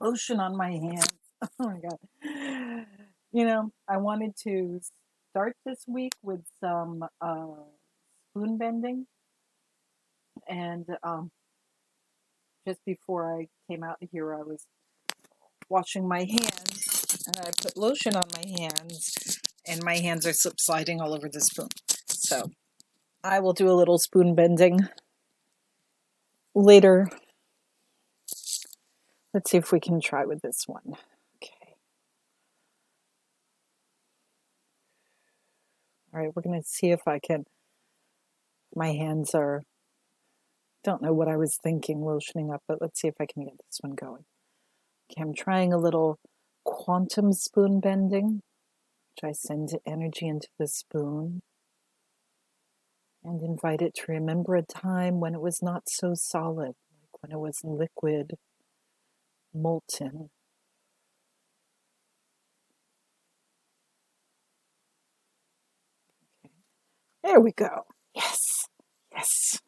lotion on my hands. Oh my God. I wanted to start this week with some spoon bending. And just before I came out here, I was washing my hands and I put lotion on my hands, and my hands are slip sliding all over the spoon. So I will do a little spoon bending later. Let's see if we can try with this one. Okay. All right, we're going to see if I can. My hands are, don't know what I was thinking lotioning up, but let's see if I can get this one going. Okay, I'm trying a little quantum spoon bending, which I send energy into the spoon and invite it to remember a time when it was not so solid, like when it was liquid, molten. Okay. There we go. Yes. Yes.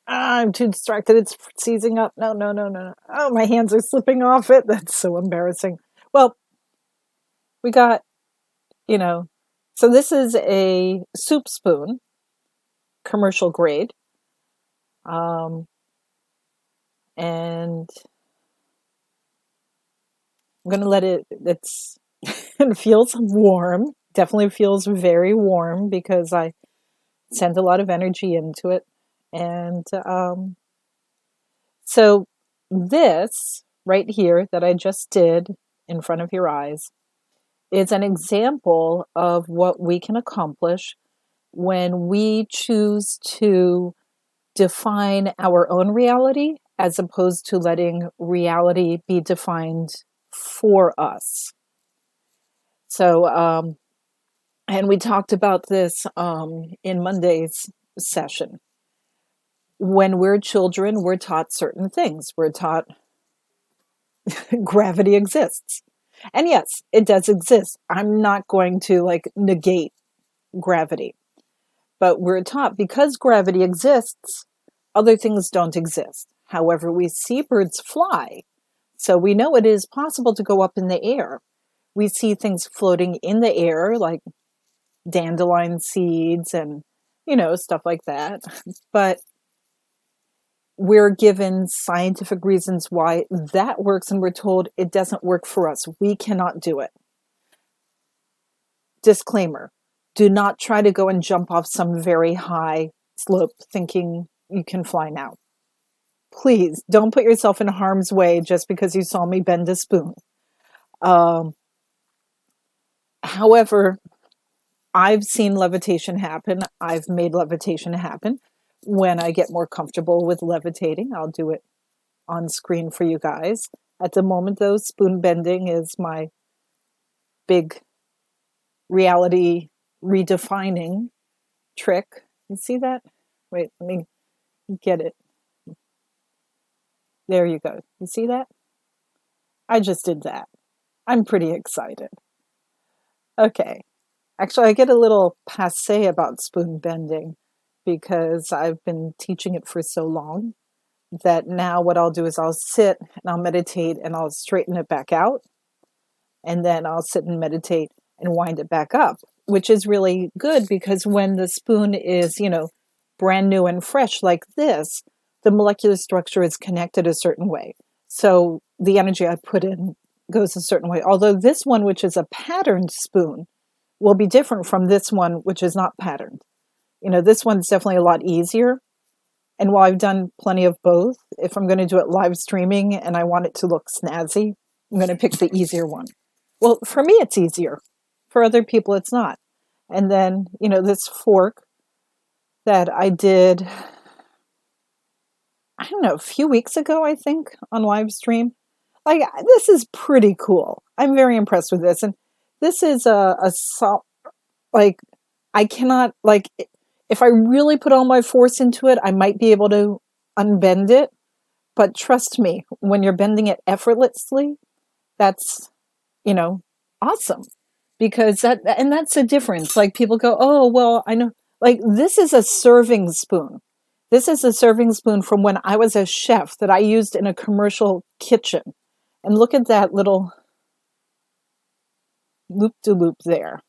I'm too distracted. It's seizing up. No. Oh, my hands are slipping off it. That's so embarrassing. Well, we got, so this is a soup spoon, commercial grade. And I'm going to let it feels warm. Definitely feels very warm because I sent a lot of energy into it. And so this right here that I just did in front of your eyes is an example of what we can accomplish when we choose to define our own reality as opposed to letting reality be defined for us. So, and we talked about this in Monday's session. When we're children, we're taught certain things. We're taught gravity exists. And yes, it does exist. I'm not going to negate gravity. But we're taught because gravity exists, other things don't exist. However, we see birds fly. So we know it is possible to go up in the air. We see things floating in the air like dandelion seeds and, stuff like that. But we're given scientific reasons why that works, and we're told it doesn't work for us. We cannot do it. Disclaimer, do not try to go and jump off some very high slope thinking you can fly now. Please don't put yourself in harm's way just because you saw me bend a spoon. However, I've seen levitation happen. I've made levitation happen. When I get more comfortable with levitating, I'll do it on screen for you guys. At the moment, though, spoon bending is my big reality redefining trick. You see that? Wait, let me get it. There you go. You see that? I just did that. I'm pretty excited. Okay. Actually, I get a little passé about spoon bending because I've been teaching it for so long that now what I'll do is I'll sit and I'll meditate and I'll straighten it back out. And then I'll sit and meditate and wind it back up, which is really good because when the spoon is, brand new and fresh like this, the molecular structure is connected a certain way. So the energy I put in goes a certain way. Although this one, which is a patterned spoon, will be different from this one, which is not patterned. This one's definitely a lot easier. And while I've done plenty of both, if I'm going to do it live streaming and I want it to look snazzy, I'm going to pick the easier one. Well, for me, it's easier. For other people, it's not. And then, this fork that I did, I don't know, a few weeks ago, I think, on live stream. This is pretty cool. I'm very impressed with this. And this is I cannot, if I really put all my force into it, I might be able to unbend it. But trust me, when you're bending it effortlessly, that's, awesome. Because that's the difference. Like people go, oh, well, I know, this is a serving spoon. This is a serving spoon from when I was a chef that I used in a commercial kitchen. And look at that little loop-de-loop there.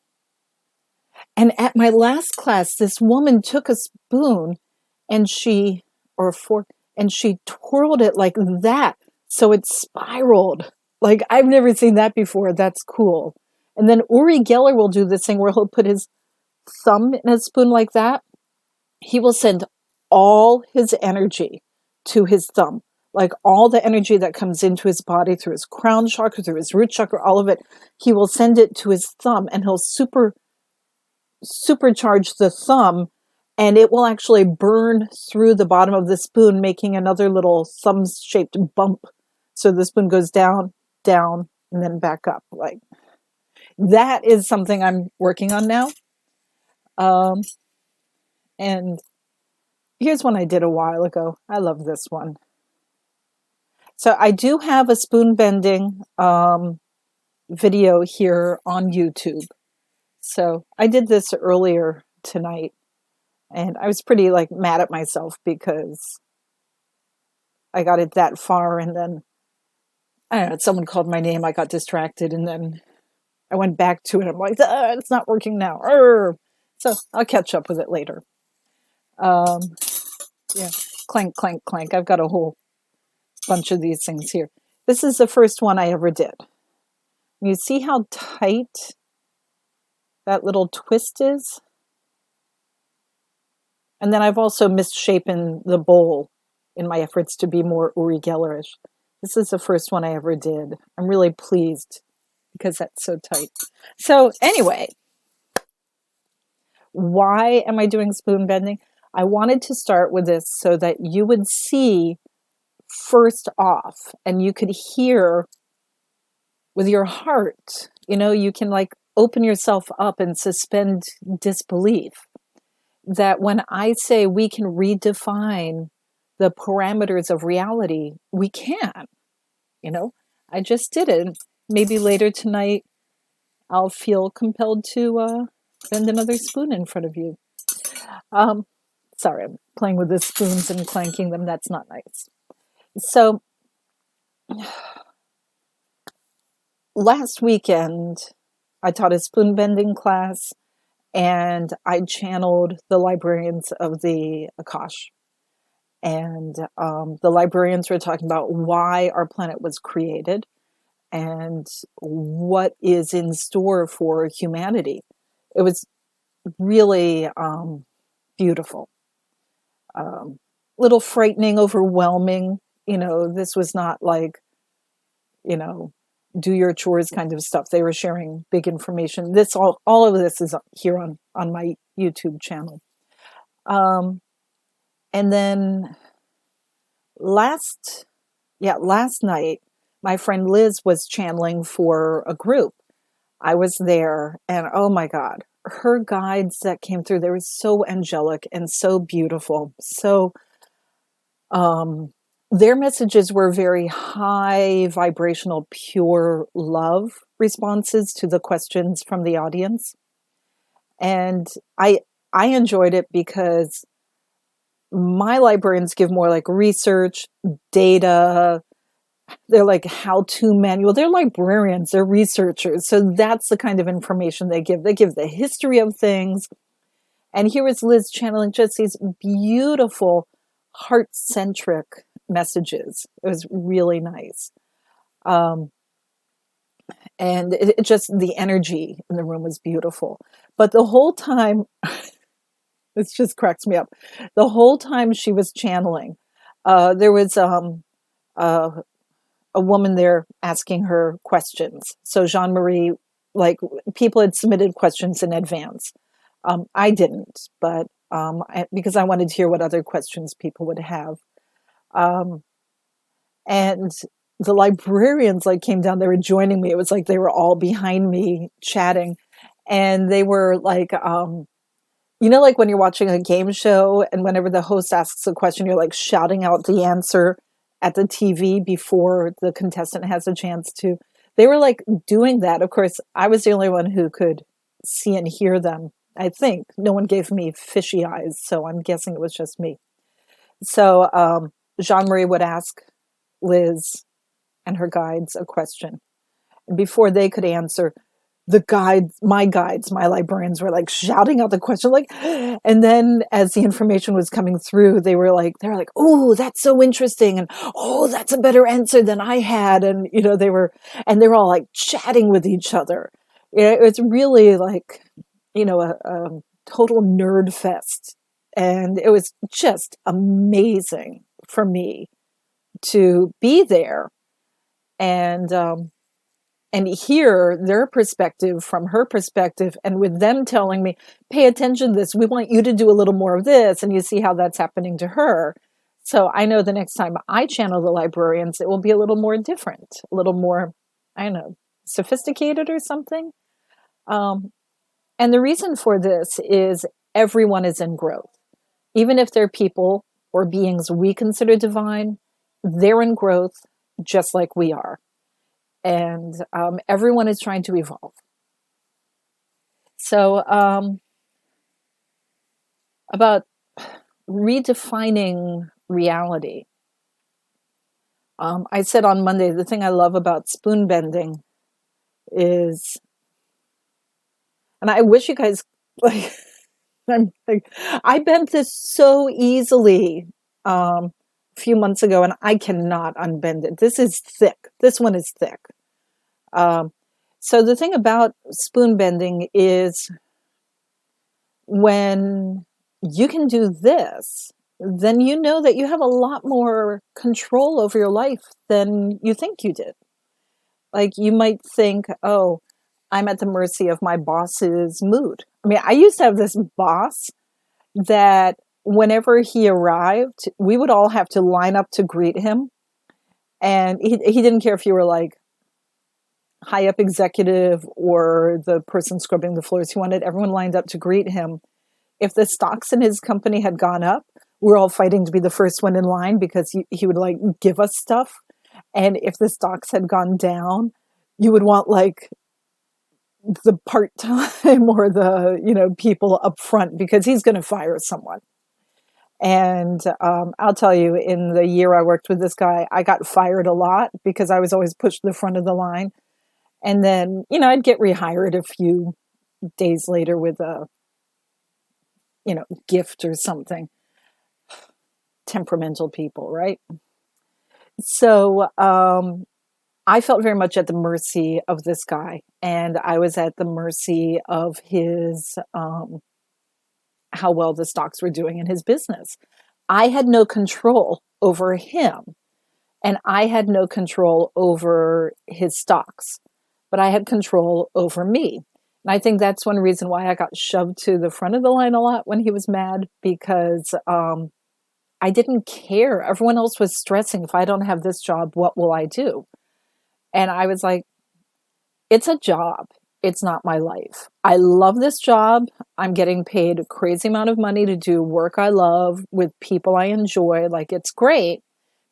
And at my last class, this woman took a spoon and or a fork, and she twirled it like that. So it spiraled. Like, I've never seen that before. That's cool. And then Uri Geller will do this thing where he'll put his thumb in a spoon like that. He will send all his energy to his thumb. Like all the energy that comes into his body through his crown chakra, through his root chakra, all of it, he will send it to his thumb, and he'll supercharge the thumb, and it will actually burn through the bottom of the spoon, making another little thumb-shaped bump. So the spoon goes down, down, and then back up. Like, that is something I'm working on now. And here's one I did a while ago. I love this one. So I do have a spoon bending video here on YouTube. So I did this earlier tonight, and I was pretty mad at myself because I got it that far, and then I don't know, someone called my name, I got distracted, and then I went back to it. I'm like, it's not working now. So I'll catch up with it later. Yeah, clank, clank, clank. I've got a whole bunch of these things here. This is the first one I ever did. You see how tight that little twist is? And then I've also misshapen the bowl in my efforts to be more Uri Gellerish. This is the first one I ever did. I'm really pleased because that's so tight. So anyway, why am I doing spoon bending? I wanted to start with this so that you would see first off, and you could hear with your heart, you can open yourself up and suspend disbelief. That when I say we can redefine the parameters of reality, we can. I just did it. Maybe later tonight, I'll feel compelled to bend another spoon in front of you. Sorry, I'm playing with the spoons and clanking them. That's not nice. So last weekend, I taught a spoon bending class, and I channeled the librarians of the Akasha. And the librarians were talking about why our planet was created and what is in store for humanity. It was really beautiful. Little frightening, overwhelming. This was not do your chores kind of stuff. They were sharing big information. All of this is here on my YouTube channel. And then last night, my friend Liz was channeling for a group. I was there, and oh my God, her guides that came through, they were so angelic and so beautiful. So their messages were very high vibrational, pure love responses to the questions from the audience. And I enjoyed it because my librarians give more research, data. They're how-to manual. They're librarians, they're researchers. So that's the kind of information they give. They give the history of things. And here was Liz channeling just these beautiful, heart-centric messages. It was really nice. And it just, the energy in the room was beautiful. But the whole time, this just cracks me up. The whole time she was channeling, there was a woman there asking her questions. So Jean-Marie, people had submitted questions in advance. I didn't, but because I wanted to hear what other questions people would have. And the librarians came down, they were joining me. It was they were all behind me chatting. And they were when you're watching a game show and whenever the host asks a question, you're shouting out the answer at the TV before the contestant has a chance to. They were doing that. Of course, I was the only one who could see and hear them. I think no one gave me fishy eyes, so I'm guessing it was just me. So Jean-Marie would ask Liz and her guides a question. And before they could answer, my librarians were like shouting out the question, like, and then as the information was coming through, they were like, oh, that's so interesting. And oh, that's a better answer than I had. And, they were all like chatting with each other. It's really like, a total nerd fest. And it was just amazing for me to be there and hear their perspective from her perspective, and with them telling me, pay attention to this, we want you to do a little more of this, and you see how that's happening to her. So I know the next time I channel the librarians, it will be a little more different, a little more, I don't know, sophisticated or something. And the reason for this is everyone is in growth. Even if they're people or beings we consider divine, they're in growth just like we are. And everyone is trying to evolve. So about redefining reality. I said on Monday, the thing I love about spoon bending is, and I wish you guys, I bent this so easily a few months ago, and I cannot unbend it. This is thick. This one is thick. So the thing about spoon bending is when you can do this, then you know that you have a lot more control over your life than you think you did. Like you might think, oh, I'm at the mercy of my boss's mood. I mean, I used to have this boss that whenever he arrived, we would all have to line up to greet him. And he didn't care if you were like high up executive or the person scrubbing the floors. He wanted everyone lined up to greet him. If the stocks in his company had gone up, we're all fighting to be the first one in line because he would like give us stuff. And if the stocks had gone down, you would want like the part-time or the, people up front because he's going to fire someone. And I'll tell you, in the year I worked with this guy, I got fired a lot because I was always pushed to the front of the line. And then, I'd get rehired a few days later with a, gift or something. Temperamental people, right? So I felt very much at the mercy of this guy. And I was at the mercy of his, how well the stocks were doing in his business. I had no control over him. And I had no control over his stocks. But I had control over me. And I think that's one reason why I got shoved to the front of the line a lot when he was mad, because I didn't care. Everyone else was stressing, if I don't have this job, what will I do? And I was like, it's a job. It's not my life. I love this job. I'm getting paid a crazy amount of money to do work I love with people I enjoy. Like, it's great.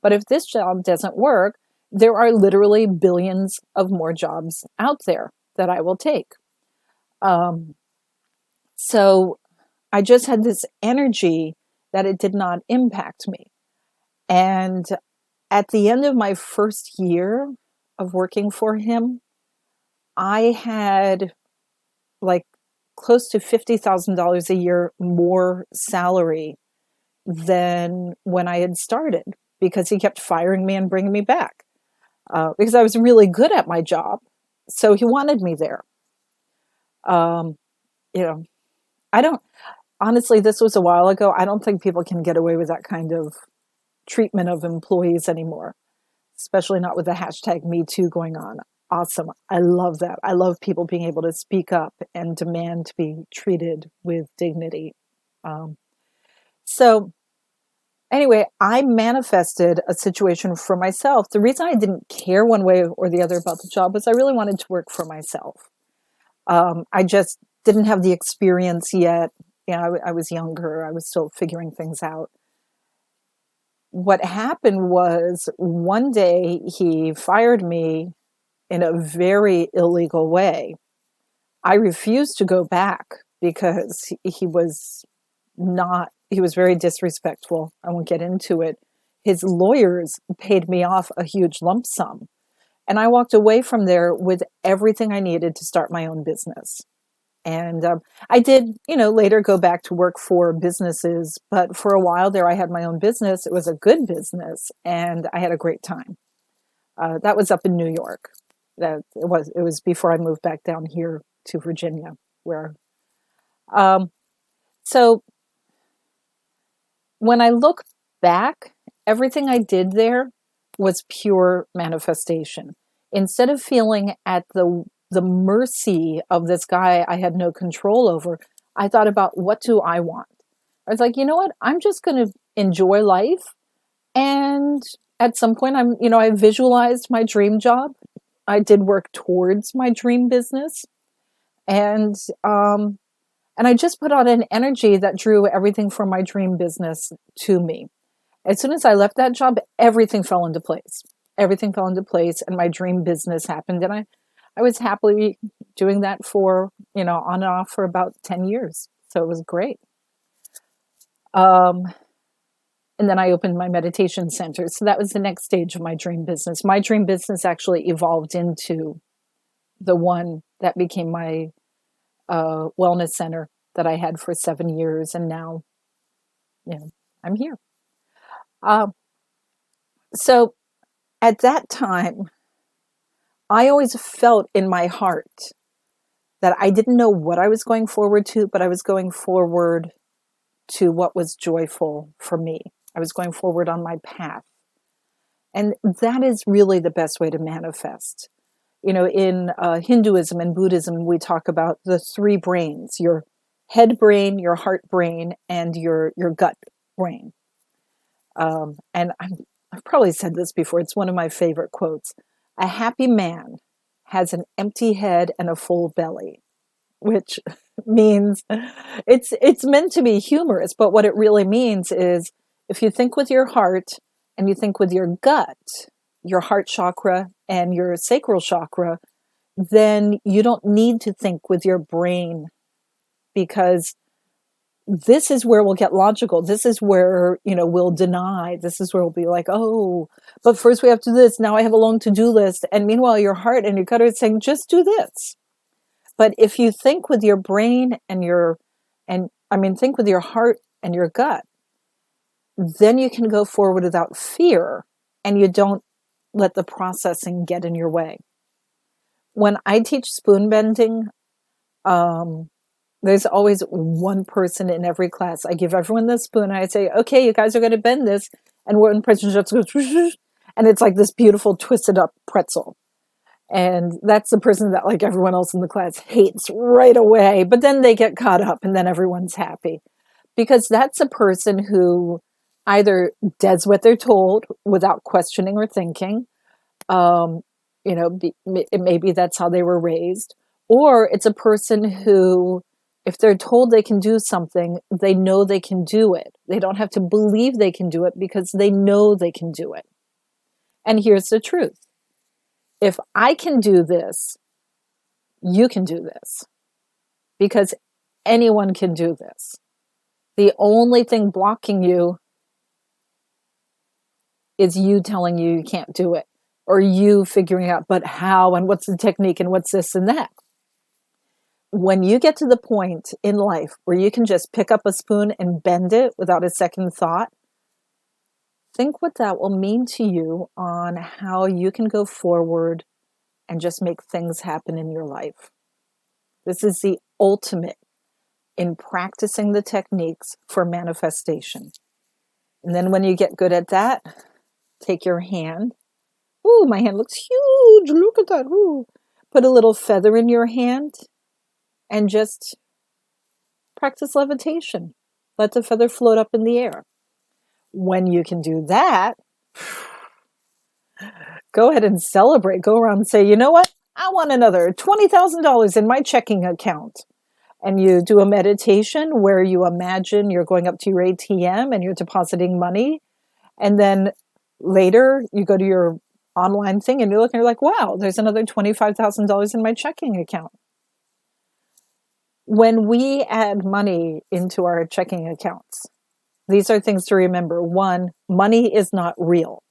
But if this job doesn't work, there are literally billions of more jobs out there that I will take. So I just had this energy that it did not impact me. And at the end of my first year of working for him, I had like close to $50,000 a year more salary than when I had started, because he kept firing me and bringing me back. Because I was really good at my job. So he wanted me there. Honestly, this was a while ago. I don't think people can get away with that kind of treatment of employees anymore, especially not with the hashtag Me Too going on. Awesome. I love that. I love people being able to speak up and demand to be treated with dignity. So anyway, I manifested a situation for myself. The reason I didn't care one way or the other about the job was I really wanted to work for myself. I just didn't have the experience yet. I was younger. I was still figuring things out. What happened was one day he fired me in a very illegal way. I refused to go back because he was not he was very disrespectful. I won't get into it. His lawyers paid me off a huge lump sum. And I walked away from there with everything I needed to start my own business. And I did, later go back to work for businesses. But for a while there, I had my own business. It was a good business, and I had a great time. That was up in New York. It was before I moved back down here to Virginia, where. So when I look back, everything I did there was pure manifestation. Instead of feeling at the mercy of this guy I had no control over, I thought about, what do I want? I was like, you know what? I'm just going to enjoy life. And at some point, I visualized my dream job. I did work towards my dream business. And I just put out an energy that drew everything from my dream business to me. As soon as I left that job, everything fell into place. Everything fell into place, and my dream business happened. And I was happily doing that for, on and off for about 10 years. So it was great. And then I opened my meditation center. So that was the next stage of my dream business. My dream business actually evolved into the one that became my wellness center that I had for 7 years. And now, I'm here. So at that time, I always felt in my heart that I didn't know what I was going forward to, but I was going forward to what was joyful for me. I was going forward on my path. And that is really the best way to manifest. In Hinduism and Buddhism, we talk about the three brains: your head brain, your heart brain, and your gut brain. And I've probably said this before. It's one of my favorite quotes. A happy man has an empty head and a full belly, which means it's meant to be humorous, but what it really means is, if you think with your heart and you think with your gut, your heart chakra and your sacral chakra, then you don't need to think with your brain, because this is where we'll get logical. This is where, we'll deny. This is where we'll be like, oh, but first we have to do this. Now I have a long to-do list. And meanwhile, your heart and your gut are saying, just do this. But if you think with your brain think with your heart and your gut, then you can go forward without fear, and you don't let the processing get in your way. When I teach spoon bending, there's always one person in every class. I give everyone the spoon. I say, okay, you guys are going to bend this. And one person just goes, and it's like this beautiful twisted up pretzel. And that's the person that, like everyone else in the class, hates right away. But then they get caught up, and then everyone's happy. Because that's a person who either does what they're told without questioning or thinking. Maybe that's how they were raised. Or it's a person who, if they're told they can do something, they know they can do it. They don't have to believe they can do it because they know they can do it. And here's the truth. If I can do this, you can do this. Because anyone can do this. The only thing blocking you is you telling you can't do it, or you figuring out, but how, and what's the technique, and what's this and that. When you get to the point in life where you can just pick up a spoon and bend it without a second thought, think what that will mean to you on how you can go forward and just make things happen in your life. This is the ultimate in practicing the techniques for manifestation. And then when you get good at that, take your hand. Ooh, my hand looks huge. Look at that. Ooh. Put a little feather in your hand and just practice levitation. Let the feather float up in the air. When you can do that, go ahead and celebrate. Go around and say, you know what? I want another $20,000 in my checking account. And you do a meditation where you imagine you're going up to your ATM and you're depositing money. And then later you go to your online thing and you look and you're like, wow, there's another $25,000 in my checking account. When we add money into our checking accounts, These are things to remember. One, money is not real.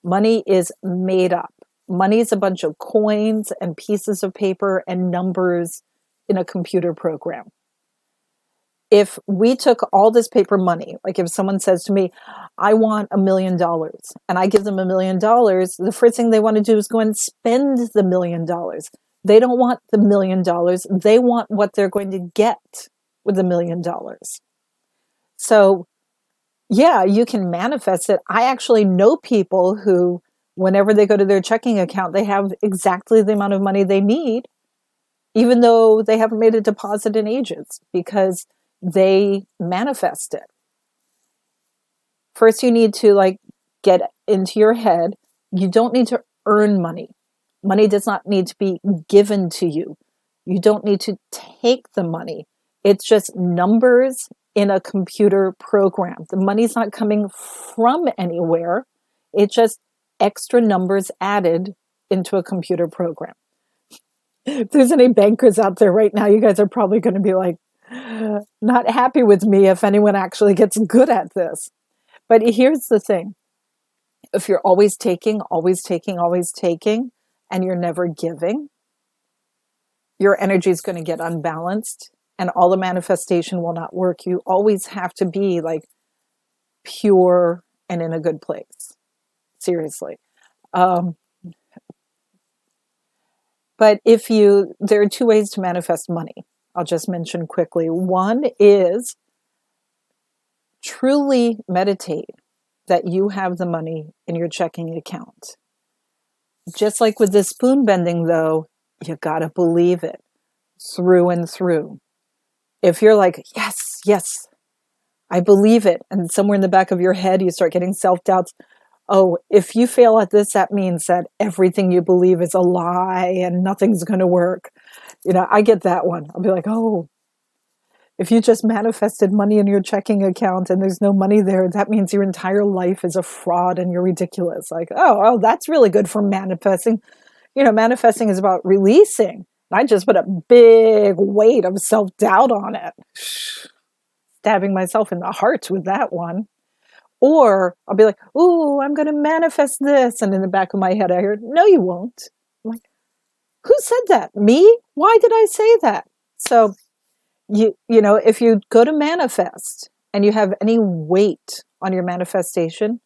Money is made up. Money is a bunch of coins and pieces of paper and numbers in a computer program. If we took all this paper money, like if someone says to me, I want $1 million, and I give them $1 million, the first thing they want to do is go and spend the $1 million. They don't want the $1 million. They want what they're going to get with the $1 million. So yeah, you can manifest it. I actually know people who, whenever they go to their checking account, they have exactly the amount of money they need, even though they haven't made a deposit in ages, because they manifest it. First, you need to get into your head. You don't need to earn money. Money does not need to be given to you. You don't need to take the money. It's just numbers in a computer program. The money's not coming from anywhere. It's just extra numbers added into a computer program. If there's any bankers out there right now, you guys are probably going to be not happy with me if anyone actually gets good at this. But here's the thing. If you're always taking, and you're never giving, your energy is going to get unbalanced and all the manifestation will not work. You always have to be pure and in a good place. Seriously. But there are two ways to manifest money. I'll just mention quickly. One is truly meditate that you have the money in your checking account. Just like with the spoon bending, though, you got to believe it through and through. If you're yes, I believe it, and somewhere in the back of your head you start getting self-doubts, oh, if you fail at this, that means that everything you believe is a lie and nothing's going to work. I get that one. I'll be like, oh, if you just manifested money in your checking account and there's no money there, that means your entire life is a fraud and you're ridiculous. Oh, that's really good for manifesting. Manifesting is about releasing. I just put a big weight of self-doubt on it. Stabbing myself in the heart with that one. Or I'll be like, ooh, I'm going to manifest this. And in the back of my head, I heard, no, you won't. I'm like, who said that? Me? Why did I say that? So, if you go to manifest and you have any weight on your manifestation,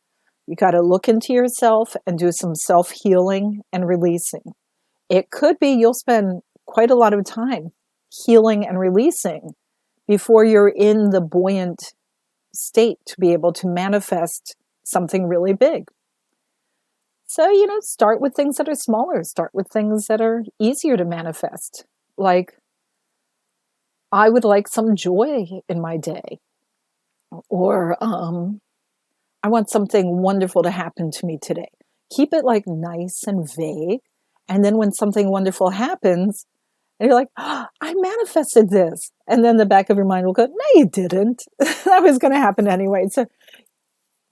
you got to look into yourself and do some self-healing and releasing. It could be you'll spend quite a lot of time healing and releasing before you're in the buoyant state to be able to manifest something really big. So, start with things that are smaller. Start with things that are easier to manifest. Like, I would like some joy in my day. Or, I want something wonderful to happen to me today. Keep it nice and vague. And then when something wonderful happens, and you're like, oh, I manifested this. And then the back of your mind will go, no, you didn't. That was going to happen anyway. So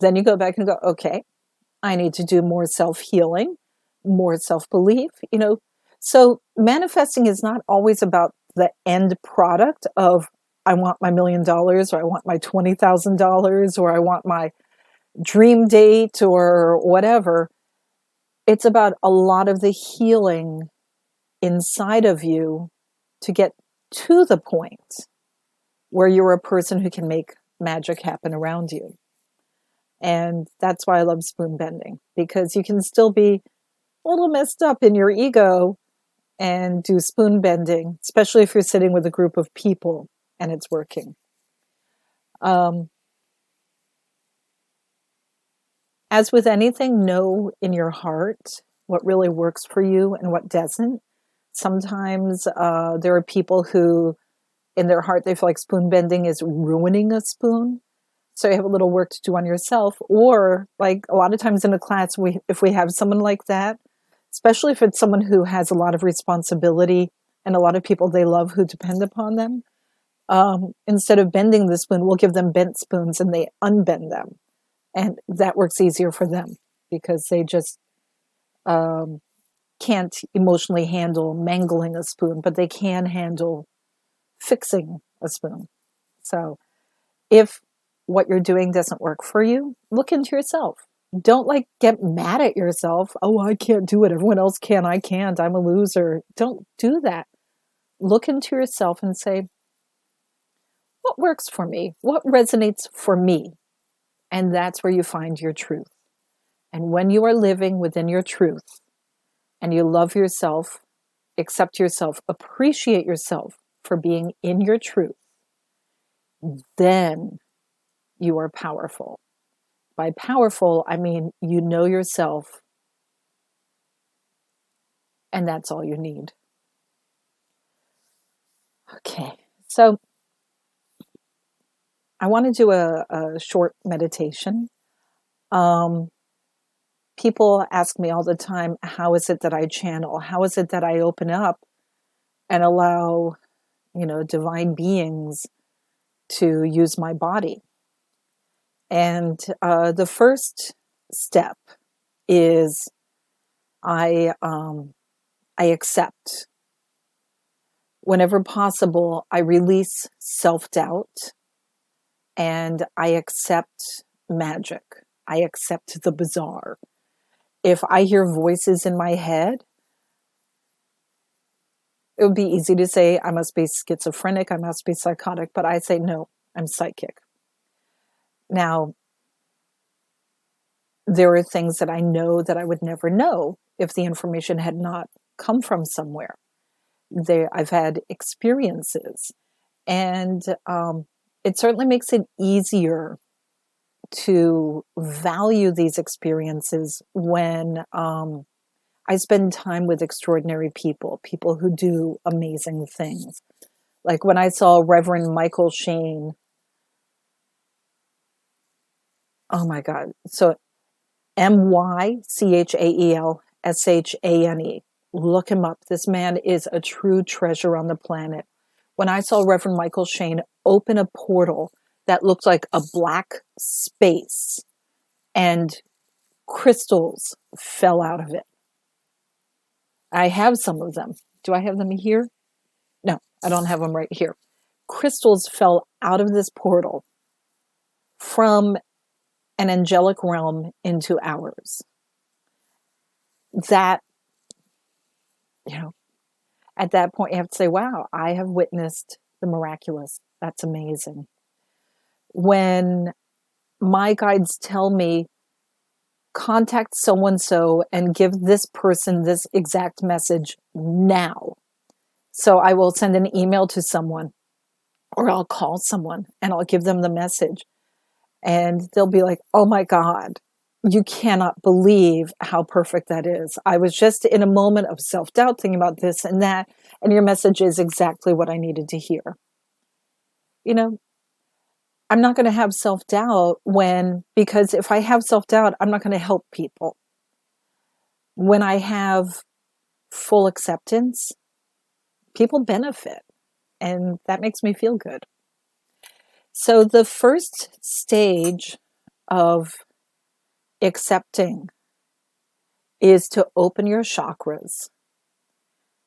then you go back and go, okay, I need to do more self-healing, more self-belief, So manifesting is not always about the end product of, I want my $1 million, or I want my $20,000, or I want my dream date, or whatever. It's about a lot of the healing inside of you to get to the point where you're a person who can make magic happen around you. And that's why I love spoon bending, because you can still be a little messed up in your ego and do spoon bending, especially if you're sitting with a group of people and it's working. As with anything, know in your heart what really works for you and what doesn't. Sometimes there are people who, in their heart, they feel like spoon bending is ruining a spoon. So you have a little work to do on yourself. Or a lot of times in a class, if we have someone like that, especially if it's someone who has a lot of responsibility and a lot of people they love who depend upon them, instead of bending the spoon, we'll give them bent spoons and they unbend them. And that works easier for them because they just can't emotionally handle mangling a spoon, but they can handle fixing a spoon. So if what you're doing doesn't work for you, look into yourself. Don't like get mad at yourself. Oh, I can't do it. Everyone else can. I can't. I'm a loser. Don't do that. Look into yourself and say, what works for me? What resonates for me? And that's where you find your truth. And when you are living within your truth and you love yourself, accept yourself, appreciate yourself for being in your truth, then you are powerful. By powerful, I mean you know yourself, and that's all you need. Okay, so I want to do a short meditation. People ask me all the time, how is it that I channel? How is it that I open up and allow, divine beings to use my body? And the first step is I accept. Whenever possible, I release self-doubt and I accept magic. I accept the bizarre. If I hear voices in my head, it would be easy to say I must be schizophrenic, I must be psychotic, but I say no, I'm psychic. Now, there are things that I know that I would never know if the information had not come from somewhere. I've had experiences, and it certainly makes it easier to value these experiences when I spend time with extraordinary people who do amazing things. Like when I saw Reverend Michael Shane, oh my God. So MyChaelShane. Look him up. This man is a true treasure on the planet. When I saw Reverend Michael Shane open a portal that looked like a black space and crystals fell out of it. I have some of them. Do I have them here? No, I don't have them right here. Crystals fell out of this portal from an angelic realm into ours. That, at that point you have to say, wow, I have witnessed the miraculous. That's amazing. When my guides tell me, contact so-and-so and give this person this exact message now. So I will send an email to someone, or I'll call someone and I'll give them the message. And they'll be like, oh my God, you cannot believe how perfect that is. I was just in a moment of self-doubt thinking about this and that, and your message is exactly what I needed to hear. I'm not going to have self-doubt because if I have self-doubt, I'm not going to help people. When I have full acceptance, people benefit, and that makes me feel good. So the first stage of accepting is to open your chakras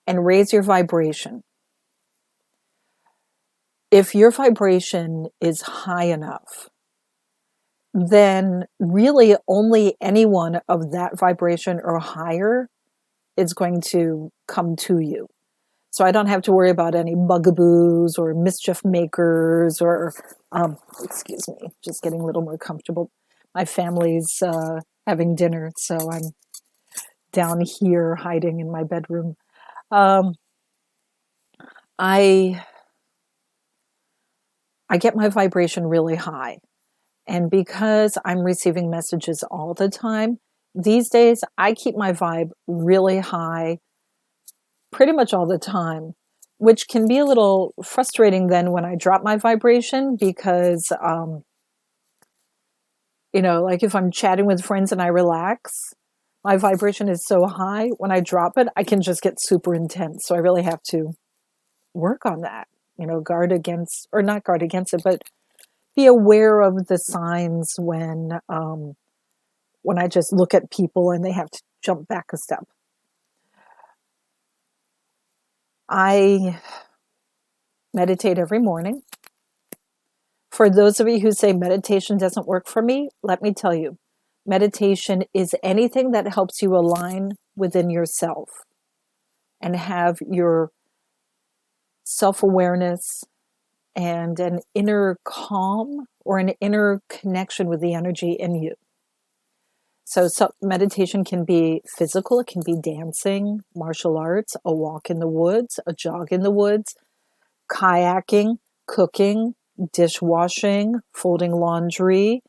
and raise your vibration. If your vibration is high enough, then really only anyone of that vibration or higher is going to come to you. So I don't have to worry about any bugaboos or mischief makers or, excuse me, just getting a little more comfortable. My family's having dinner, so I'm down here hiding in my bedroom. I get my vibration really high. And because I'm receiving messages all the time, these days I keep my vibe really high pretty much all the time, which can be a little frustrating then when I drop my vibration because, like if I'm chatting with friends and I relax, my vibration is so high. When I drop it, I can just get super intense. So I really have to work on that, guard against, or not guard against it, but be aware of the signs when I just look at people and they have to jump back a step. I meditate every morning For those of you who say meditation doesn't work for me, let me tell you, meditation is anything that helps you align within yourself and have your self-awareness and an inner calm or an inner connection with the energy in you. So meditation can be physical, it can be dancing, martial arts, a walk in the woods, a jog in the woods, kayaking, cooking, dishwashing, folding laundry,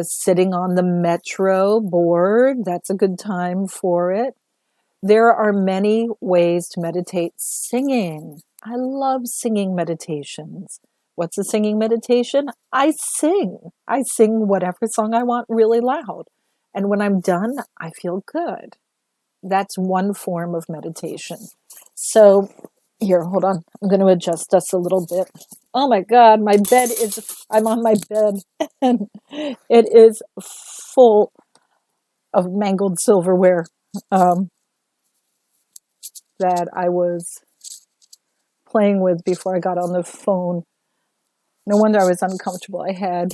sitting on the metro board. That's a good time for it. There are many ways to meditate. Singing. I love singing meditations. What's a singing meditation? I sing. I sing whatever song I want really loud. And when I'm done, I feel good. That's one form of meditation. So here, hold on. I'm going to adjust us a little bit. Oh my God, I'm on my bed and it is full of mangled silverware that I was playing with before I got on the phone. No wonder I was uncomfortable. I had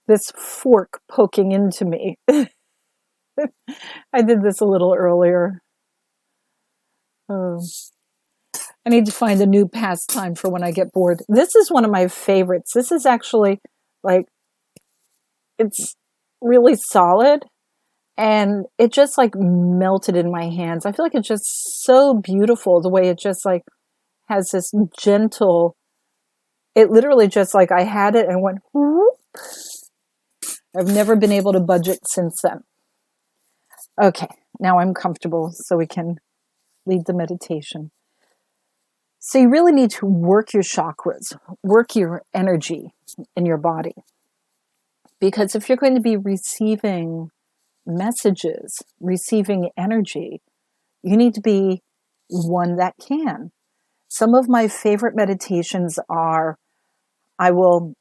this fork poking into me. I did this a little earlier. I need to find a new pastime for when I get bored. This is one of my favorites. This is actually like, it's really solid and it just like melted in my hands. I feel like it's just so beautiful the way it just like has this gentle, it literally just like I had it and went whoop. I've never been able to budge it since then. Okay, now I'm comfortable so we can lead the meditation. So you really need to work your chakras, work your energy in your body. Because if you're going to be receiving messages, receiving energy, you need to be one that can. Some of my favorite meditations are, I will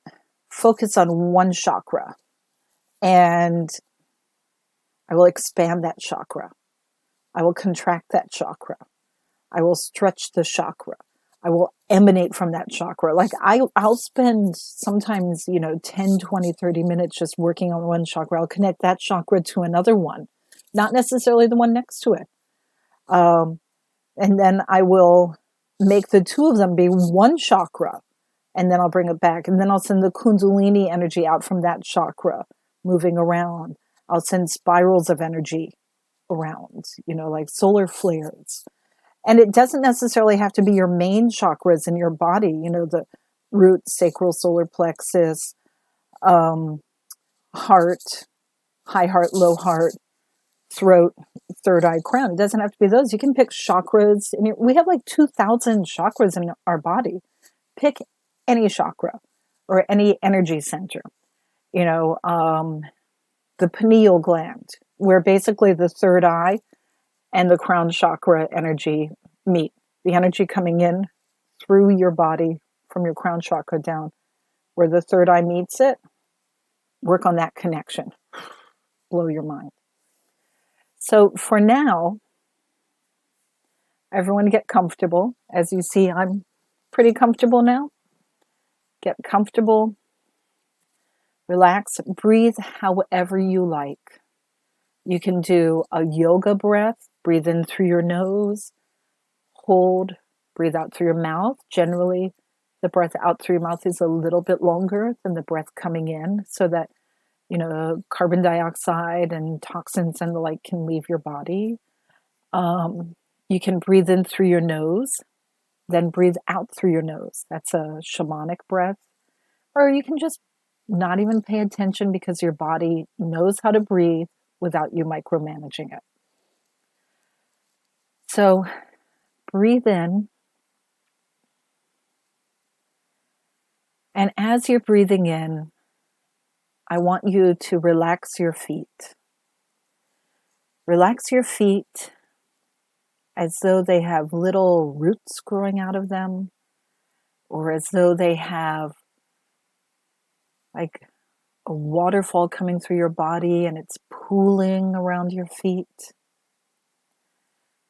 focus on one chakra and I will expand that chakra. I will contract that chakra. I will stretch the chakra. I will emanate from that chakra. Like I'll spend sometimes, 10, 20, 30 minutes just working on one chakra. I'll connect that chakra to another one, not necessarily the one next to it. And then I will make the two of them be one chakra. And then I'll bring it back. And then I'll send the Kundalini energy out from that chakra, moving around. I'll send spirals of energy around, like solar flares. And it doesn't necessarily have to be your main chakras in your body, the root, sacral, solar plexus, heart, high heart, low heart, throat, third eye, crown. It doesn't have to be those. You can pick chakras. We have like 2,000 chakras in our body. Pick any chakra or any energy center. The pineal gland, where basically the third eye and the crown chakra energy meet. The energy coming in through your body from your crown chakra down, where the third eye meets it, work on that connection. Blow your mind. So for now, everyone get comfortable. As you see, I'm pretty comfortable now. Get comfortable, relax, breathe however you like. You can do a yoga breath, breathe in through your nose, hold, breathe out through your mouth. Generally, the breath out through your mouth is a little bit longer than the breath coming in so that, carbon dioxide and toxins and the like can leave your body. You can breathe in through your nose, then breathe out through your nose. That's a shamanic breath. Or you can just not even pay attention because your body knows how to breathe without you micromanaging it. So breathe in. And as you're breathing in, I want you to relax your feet. Relax your feet as though they have little roots growing out of them, or as though they have like a waterfall coming through your body and it's pooling around your feet,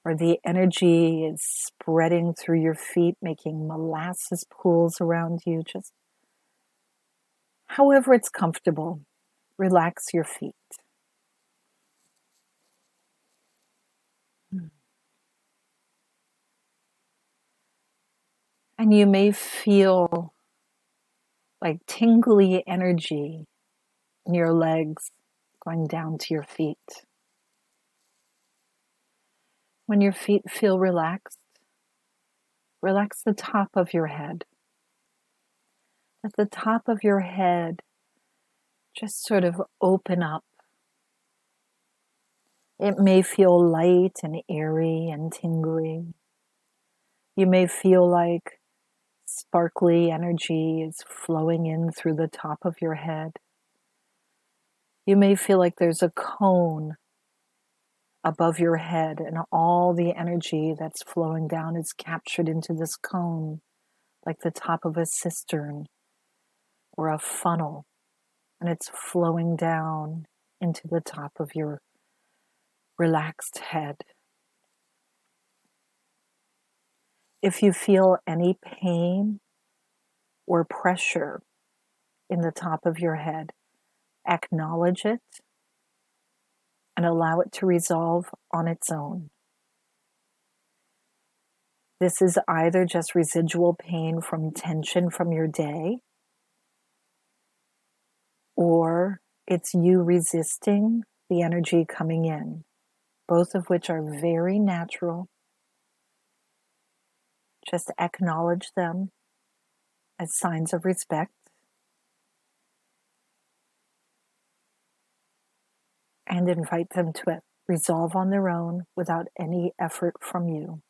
or the energy is spreading through your feet, making molasses pools around you. Just However it's comfortable, relax your feet. And you may feel like tingly energy in your legs going down to your feet. When your feet feel relaxed, relax the top of your head. Let the top of your head just sort of open up. It may feel light and airy and tingly. You may feel like sparkly energy is flowing in through the top of your head. You may feel like there's a cone above your head and all the energy that's flowing down is captured into this cone, like the top of a cistern or a funnel, and it's flowing down into the top of your relaxed head. If you feel any pain or pressure in the top of your head, acknowledge it and allow it to resolve on its own. This is either just residual pain from tension from your day, or it's you resisting the energy coming in, both of which are very natural. Just acknowledge them as signs of respect and invite them to resolve on their own without any effort from you.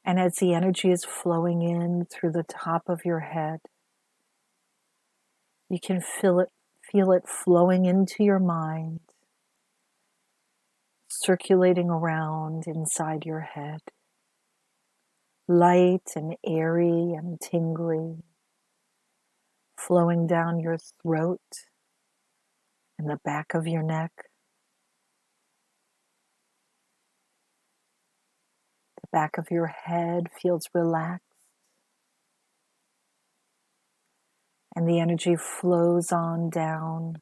And as the energy is flowing in through the top of your head, you can feel it flowing into your mind, circulating around inside your head, light and airy and tingly, flowing down your throat and the back of your neck. The back of your head feels relaxed, and the energy flows on down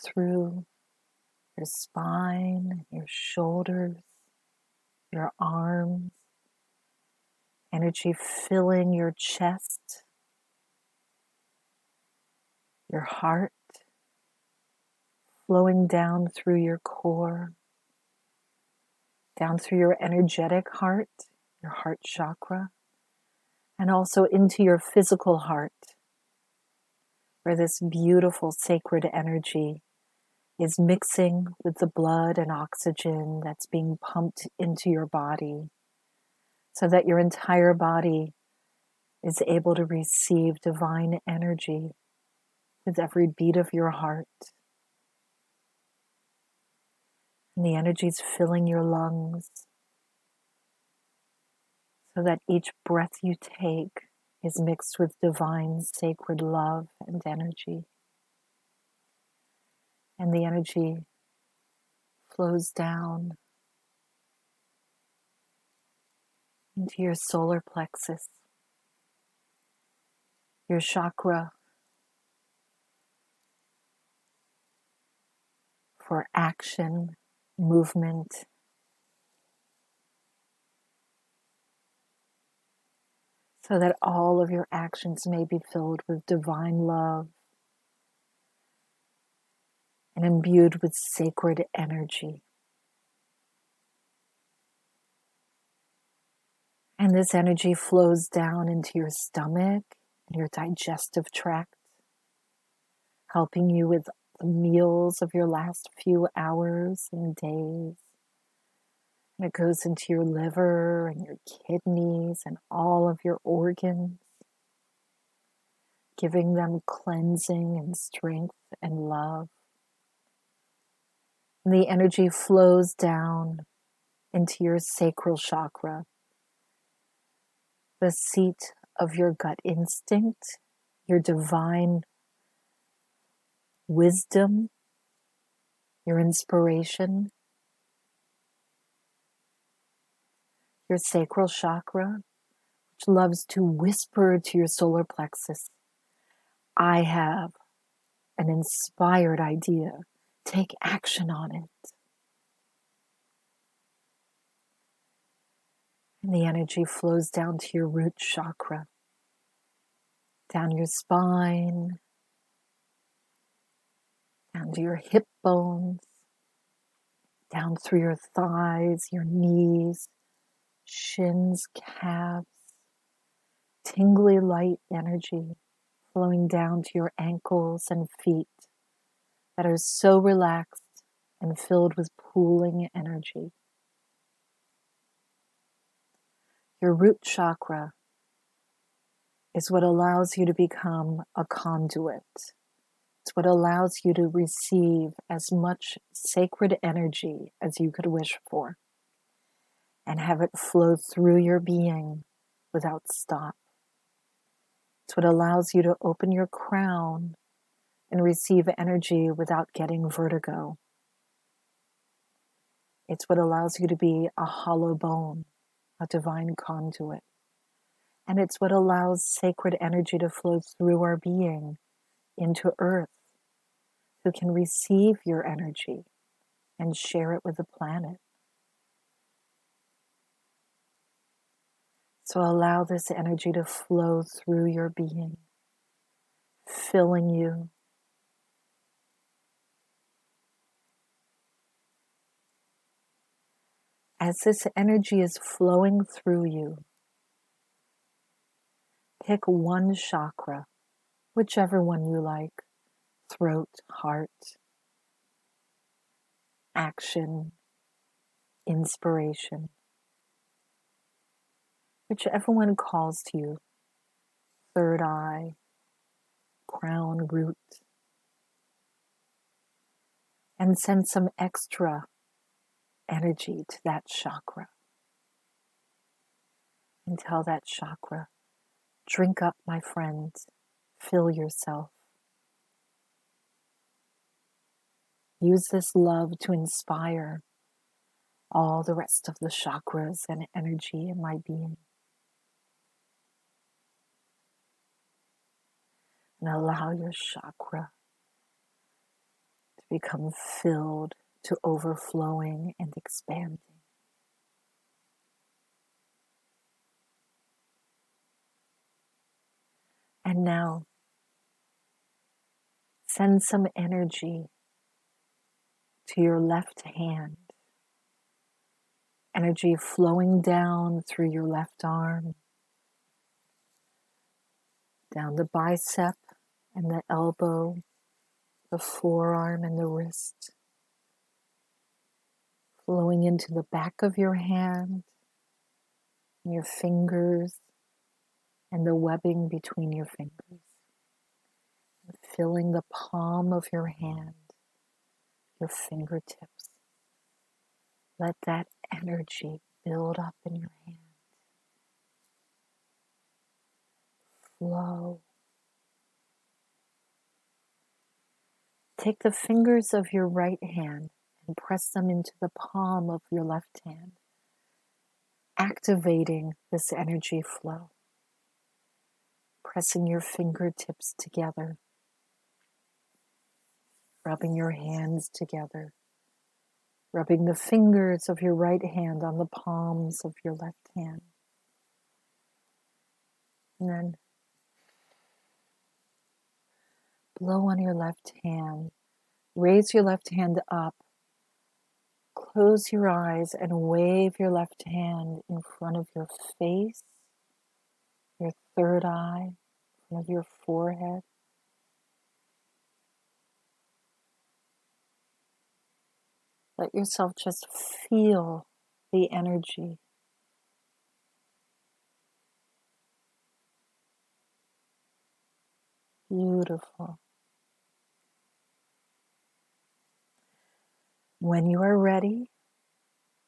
through your spine, your shoulders, your arms, energy filling your chest, your heart, flowing down through your core, down through your energetic heart, your heart chakra, and also into your physical heart, where this beautiful sacred energy is mixing with the blood and oxygen that's being pumped into your body, so that your entire body is able to receive divine energy with every beat of your heart. And the energy is filling your lungs, so that each breath you take is mixed with divine sacred love and energy. And the energy flows down into your solar plexus, your chakra for action, movement, so that all of your actions may be filled with divine love and imbued with sacred energy. And this energy flows down into your stomach and your digestive tract, helping you with the meals of your last few hours and days. And it goes into your liver and your kidneys and all of your organs, giving them cleansing and strength and love. And the energy flows down into your sacral chakra, the seat of your gut instinct, your divine wisdom, your inspiration. Your sacral chakra, which loves to whisper to your solar plexus, I have an inspired idea. Take action on it. And the energy flows down to your root chakra, down your spine, down to your hip bones, down through your thighs, your knees, shins, calves, tingly light energy flowing down to your ankles and feet that are so relaxed and filled with pooling energy. Your root chakra is what allows you to become a conduit. It's what allows you to receive as much sacred energy as you could wish for and have it flow through your being without stop. It's what allows you to open your crown and receive energy without getting vertigo. It's what allows you to be a hollow bone, a divine conduit. And it's what allows sacred energy to flow through our being into Earth, who can receive your energy and share it with the planet. So allow this energy to flow through your being, filling you. As this energy is flowing through you, pick one chakra, whichever one you like, throat, heart, action, inspiration, whichever one calls to you, third eye, crown, root, and send some extra energy to that chakra. And tell that chakra, drink up, my friend, fill yourself. Use this love to inspire all the rest of the chakras and energy in my being. And allow your chakra to become filled to overflowing and expanding. And now, send some energy to your left hand. Energy flowing down through your left arm, down the bicep and the elbow, the forearm and the wrist, flowing into the back of your hand, your fingers, and the webbing between your fingers, and filling the palm of your hand, your fingertips. Let that energy build up in your hand. Flow. Take the fingers of your right hand and press them into the palm of your left hand, activating this energy flow. Pressing your fingertips together, rubbing your hands together, rubbing the fingers of your right hand on the palms of your left hand. And then blow on your left hand. Raise your left hand up. Close your eyes and wave your left hand in front of your face, your third eye, in front of your forehead. Let yourself just feel the energy. Beautiful. When you are ready,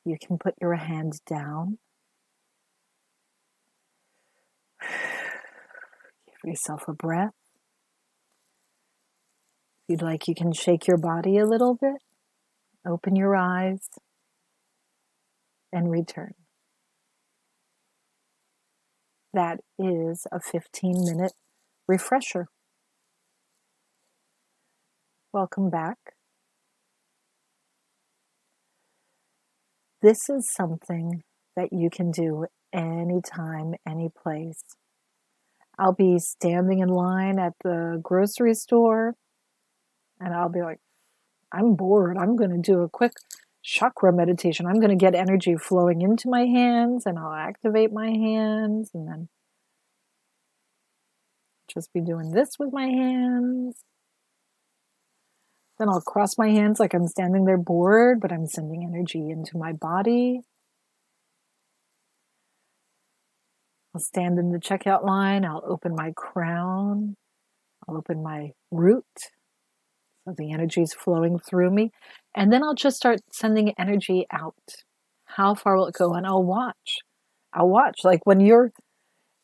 you can put your hands down. Give yourself a breath. If you'd like, you can shake your body a little bit. Open your eyes and return. that is a 15-minute refresher. Welcome back. This is something that you can do anytime, any place. I'll be standing in line at the grocery store and I'll be like, I'm bored. I'm going to do a quick chakra meditation. I'm going to get energy flowing into my hands and I'll activate my hands and then just be doing this with my hands. Then I'll cross my hands like I'm standing there bored, but I'm sending energy into my body. I'll stand in the checkout line. I'll open my crown. I'll open my root. So the energy is flowing through me. And then I'll just start sending energy out. How far will it go? And I'll watch. Like when you're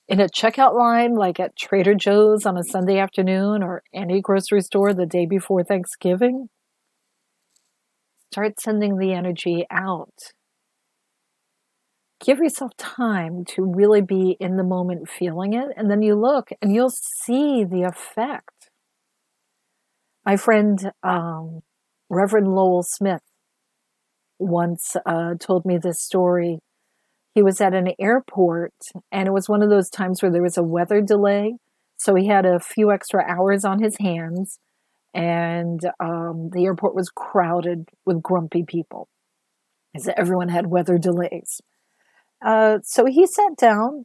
in a checkout line, like at Trader Joe's on a Sunday afternoon or any grocery store the day before Thanksgiving, start sending the energy out. Give yourself time to really be in the moment feeling it, and then you look and you'll see the effect. My friend, Reverend Lowell Smith, once told me this story. He was at an airport, and it was one of those times where there was a weather delay, so he had a few extra hours on his hands, and the airport was crowded with grumpy people, as everyone had weather delays. So he sat down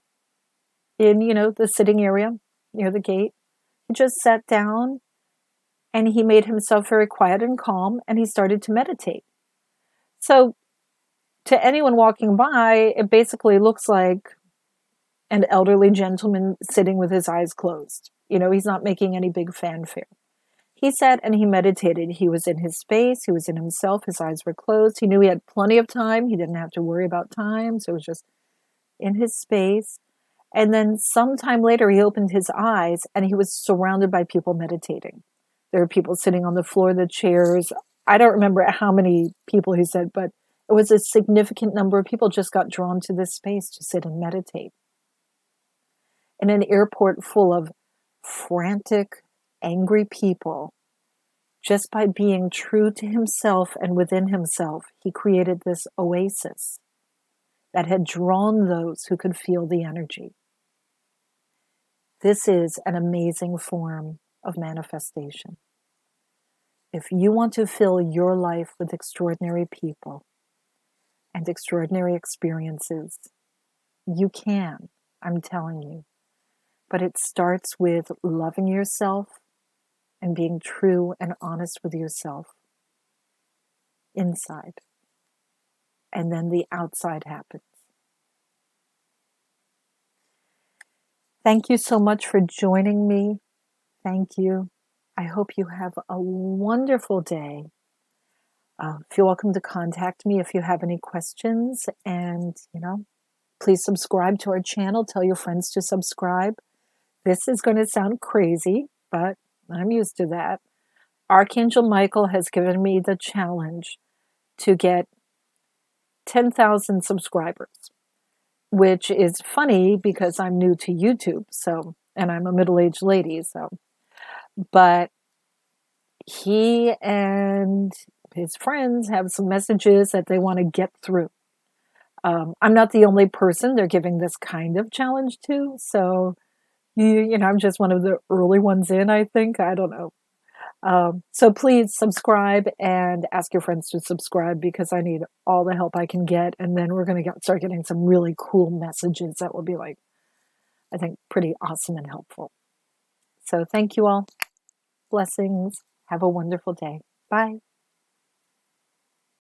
in, the sitting area near the gate. He just sat down and he made himself very quiet and calm and he started to meditate. So to anyone walking by, it basically looks like an elderly gentleman sitting with his eyes closed. He's not making any big fanfare. He sat and he meditated. He was in his space. He was in himself. His eyes were closed. He knew he had plenty of time. He didn't have to worry about time. So it was just in his space. And then sometime later, he opened his eyes and he was surrounded by people meditating. There were people sitting on the floor of the chairs. I don't remember how many people he said, but it was a significant number of people just got drawn to this space to sit and meditate. In an airport full of frantic, angry people, just by being true to himself and within himself, he created this oasis that had drawn those who could feel the energy. This is an amazing form of manifestation. If you want to fill your life with extraordinary people and extraordinary experiences, you can, I'm telling you. But it starts with loving yourself and being true and honest with yourself inside. And then the outside happens. Thank you so much for joining me. Thank you. I hope you have a wonderful day. Feel welcome to contact me if you have any questions. And, please subscribe to our channel. Tell your friends to subscribe. This is going to sound crazy, but I'm used to that. Archangel Michael has given me the challenge to get 10,000 subscribers, which is funny because I'm new to YouTube, and I'm a middle-aged lady, but he and his friends have some messages that they want to get through. I'm not the only person they're giving this kind of challenge to, so I'm just one of the early ones in, I think. I don't know. So please subscribe and ask your friends to subscribe because I need all the help I can get. And then we're going to start getting some really cool messages that will be I think, pretty awesome and helpful. So thank you all. Blessings. Have a wonderful day. Bye.